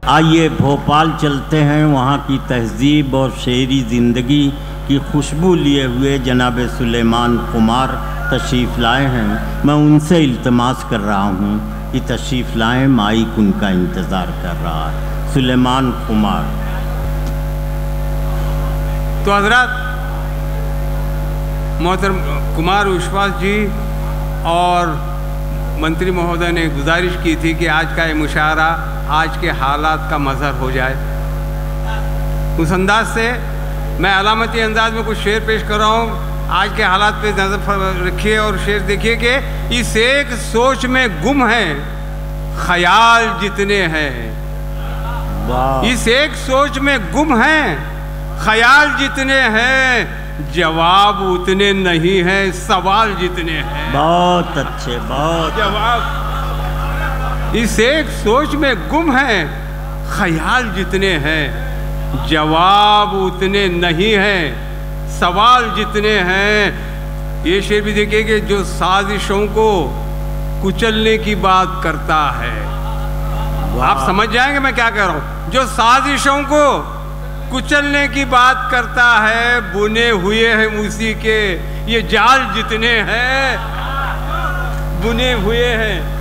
आइए भोपाल चलते हैं। वहाँ की तहजीब और शहरी ज़िंदगी की खुशबू लिए हुए जनाब सुलेमान कुमार तशरीफ़ लाए हैं। मैं उनसे इल्तमास कर रहा हूँ कि तशरीफ़ लाएँ, माइक उनका इंतज़ार कर रहा है। सुलेमान कुमार। तो हज़रात, मोहतरम कुमार विश्वास जी और मंत्री महोदय ने गुजारिश की थी कि आज का ये मुशायरा आज के हालात का मज़हर हो जाए। उस अंदाज से मैं अलामती अंदाज में कुछ शेर पेश कर रहा हूँ। आज के हालात पे नज़र रखिए और शेर देखिए कि इस एक सोच में गुम है ख्याल जितने हैं। इस एक सोच में गुम है ख्याल जितने हैं, जवाब उतने नहीं हैं सवाल जितने हैं। बहुत अच्छे, बहुत। जवाब इस एक सोच में गुम है ख्याल जितने हैं, जवाब उतने नहीं हैं सवाल जितने हैं। ये शेर भी देखिए कि जो साजिशों को कुचलने की बात करता है, आप समझ जाएंगे मैं क्या कह रहा हूं। जो साजिशों को कुचलने की बात करता है, बुने हुए हैं उसी के ये जाल जितने हैं, बुने हुए हैं।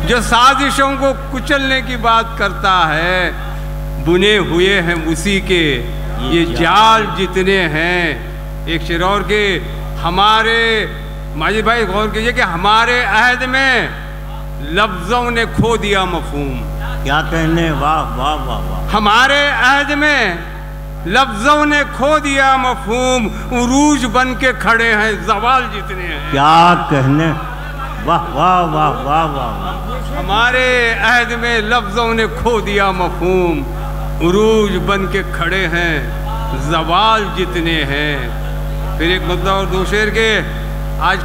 जो साजिशों को कुचलने की बात करता है, बुने हुए हैं उसी के ये जाल जितने हैं। एक शेर और के, हमारे माजिद भाई गौर कीजिए कि हमारे अहद में लफ्ज़ों ने खो दिया मफहूम। क्या कहने, वाह वाह वाह वाह। हमारे अहद में लफ्ज़ों ने खो दिया मफहूम, उरूज बन के खड़े हैं ज़वाल जितने हैं। क्या कहने, वाह वाह वाह वाह वाह। हमारे अहद में लफ्ज़ों ने खो दिया मफहूम, उरूज बन के खड़े हैं ज़वाल जितने हैं। फिर एक मुद्दा और दो शेर के, आज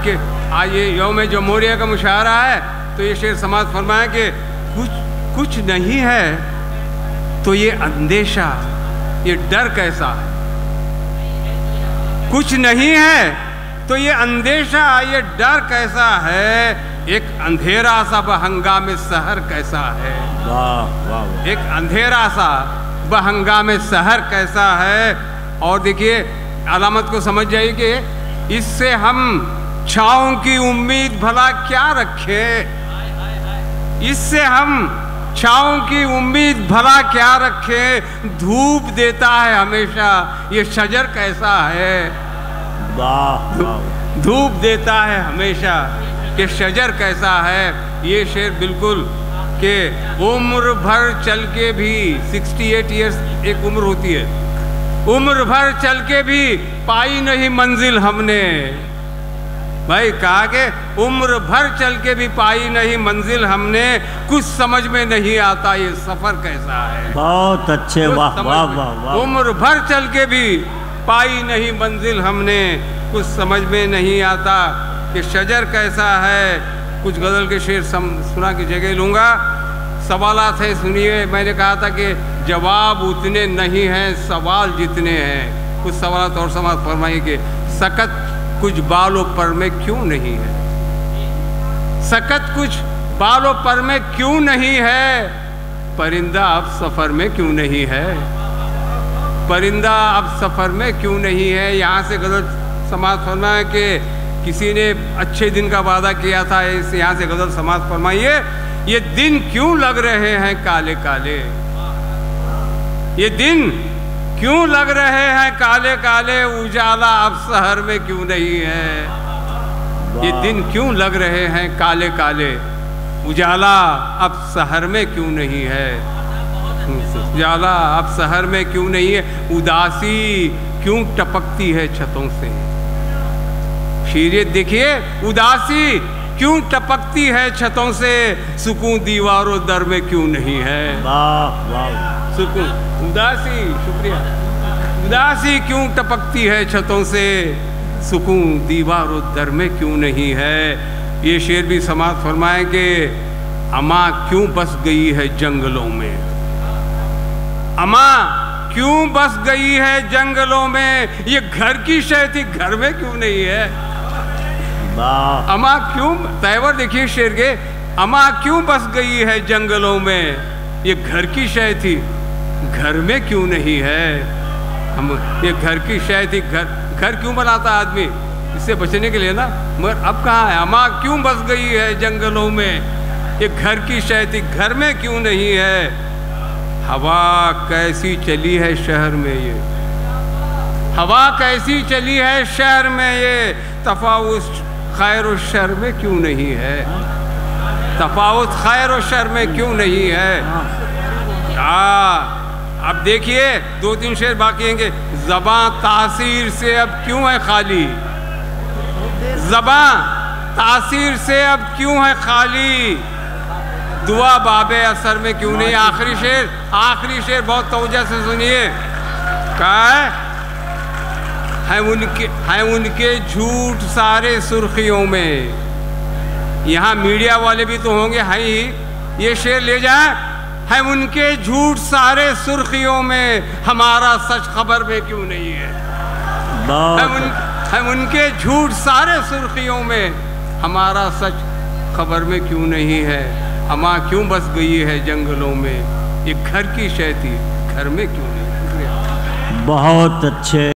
ये यौम जमहूरिया का मुशायरा है, तो ये शेर समाज फरमाया कि कुछ नहीं है तो ये अंदेशा, ये डर कैसा है। कुछ नहीं है तो ये अंदेशा, ये डर कैसा है। एक अंधेरा सा बहंगामे सहर कैसा है। वाह वाह। एक अंधेरा सा बहंगामे सहर कैसा है। और देखिए अलामत को समझ जाइए कि इससे हम छाँव की उम्मीद भला क्या रखें। इससे हम छाँव की उम्मीद भला क्या रखें। धूप देता है हमेशा ये शजर कैसा है। वाह वाह। धूप देता है हमेशा ये शजर कैसा है। ये शेर बिल्कुल कि उम्र भर चल के भी, 68 ईयर्स एक उम्र होती है, उम्र भर चल के भी पाई नहीं मंजिल हमने। भाई कहा कि उम्र भर चल के भी पाई नहीं मंजिल हमने, कुछ समझ में नहीं आता ये सफर कैसा है। बहुत अच्छे, वाह वाह वाह वाह। उम्र भर चल के भी पाई नहीं मंजिल हमने, कुछ समझ में नहीं आता कि शजर कैसा है। कुछ गज़ल के शेर सुना की जगह लूँगा। सवालात है, सुनिए। मैंने कहा था कि जवाब उतने नहीं हैं सवाल जितने हैं। कुछ सवालात और समाज फरमाइए कि सकत कुछ बालों पर में क्यों नहीं है। सकत कुछ बालों पर में क्यों नहीं है। परिंदा अब सफ़र में क्यों नहीं है। परिंदा अब सफ़र में क्यों नहीं है। यहाँ से गज़ल समाज फरमाए कि किसी ने अच्छे दिन का वादा किया था, इस यहाँ से गज़ल समाज फरमाइए, ये दिन क्यों लग रहे हैं काले काले। ये दिन क्यों लग रहे हैं काले काले, उजाला अब शहर में क्यों नहीं है। ये दिन क्यों लग रहे हैं काले काले, उजाला अब शहर में क्यों नहीं है। उजाला अब शहर में क्यों नहीं है। उदासी क्यों टपकती है छतों से। शीरियत देखिए, उदासी क्यों टपकती है छतों से, सुकून दीवारों दर में क्यों नहीं है। वाह वाह। सुकून, उदासी, शुक्रिया। उदासी क्यों टपकती है छतों से, सुकून दीवारों दर में क्यों नहीं है। ये शेर भी समाज फरमाए कि अम्मा क्यों बस गई है जंगलों में। अम्मा क्यों बस गई है जंगलों में, ये घर की शय थी घर में क्यों नहीं है। अम्मा क्यों, तैवर देखिए शेर के, अम्मा क्यों बस गई है जंगलों में, ये घर की शय थी, घर में क्यों नहीं है? हम ये घर की शय थी, घर क्यों बनाता आदमी? इससे बचने के लिए ना, मगर अब कहाँ है? अम्मा क्यों बस गई है जंगलों में? ये घर की शय थी, घर में क्यों नहीं है? हवा कैसी चली है शहर में ये, हवा कैसी चली है शहर में ये, तफावुत खैर और शर में क्यों नहीं है? तफावुत खैर और शर में क्यों नहीं है? अब देखिए 2-3 शेर बाकी हैं। ज़बां तासीर से अब क्यों है खाली, ज़बां तासीर से अब क्यों है खाली, दुआ बाबे असर में क्यों नहीं? आखिरी शेर बहुत तवज्जो से सुनिए। क्या है उनके झूठ सारे सुर्खियों में। यहाँ मीडिया वाले भी तो होंगे, है ही, ये शेर ले जाए। है उनके झूठ सारे सुर्खियों में, हमारा सच खबर में क्यों नहीं है? है उनके झूठ सारे सुर्खियों में, हमारा सच खबर में क्यों नहीं है? अम्मा क्यों बस गई है जंगलों में? ये घर की शय थी, घर में क्यों नहीं? बहुत अच्छे।